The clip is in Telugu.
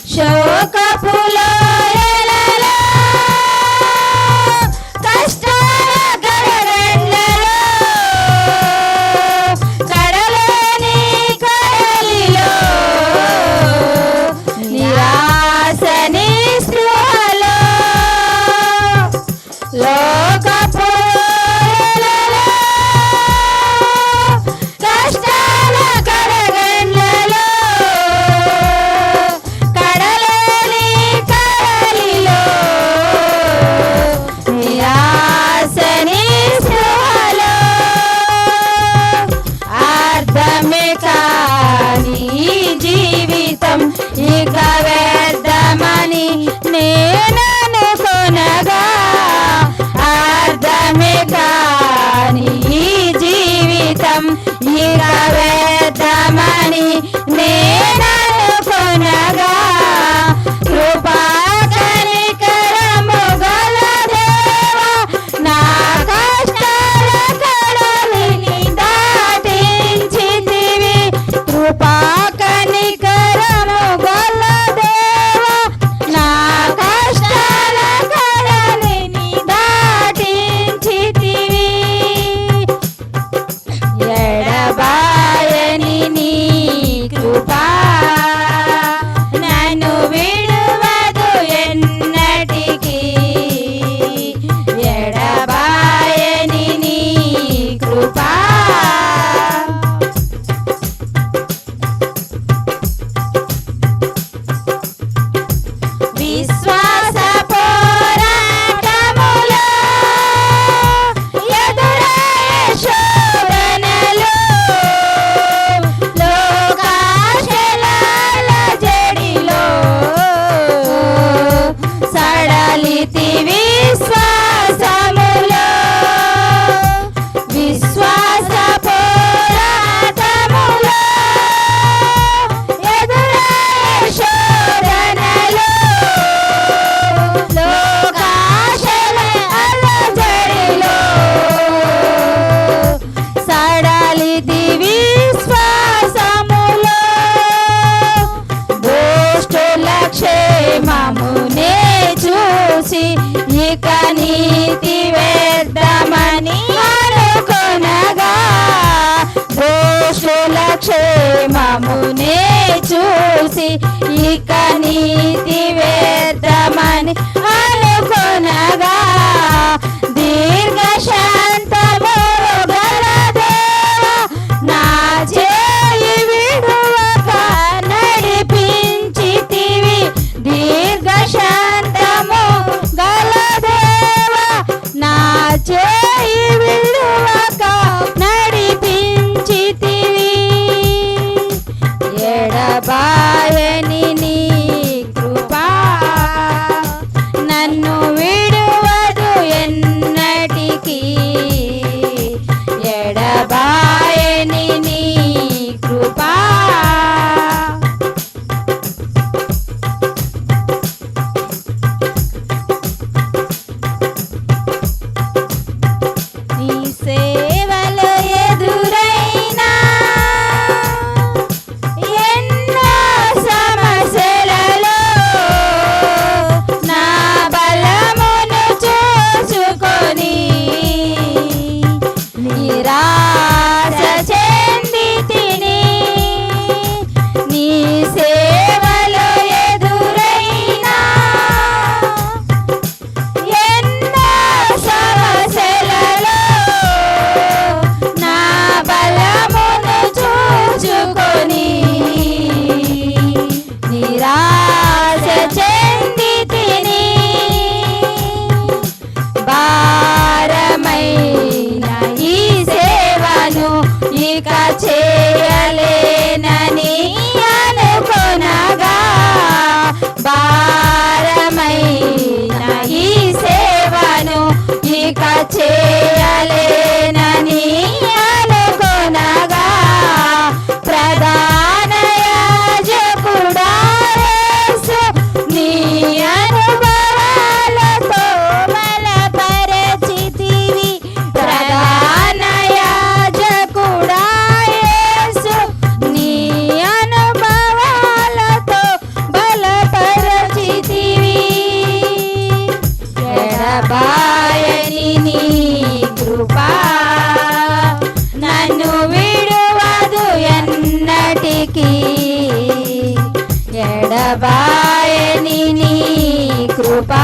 శోకపులో ఇక వ్యర్థమని నేననుకొనగా అర్థమే కాని ఈ జీవితం ఇక వ్యర్థమని నేననుకొనగా కృపా కనికరము గల దేవా నా కష్టాల కడలిని దాటించితివి కృపా ఇక నీతి వ్యర్థమని అనుకొనగా దోషుల క్షేమమునే చూసి ఇక నీతి వ్యర్థమని అనుకొనగా దీర్ఘశాంతము గల దేవా నా చేయి విడువక నడిపించితివి దీర్ఘశాంతము గల దేవా నా చేయి విడువక నడిపించితివి ఎడబాయని నీ కృపా ఎడబాయని నీ కృపా నన్ను విడువదు ఎన్నటికీ ఎడబాయని నీ కృపా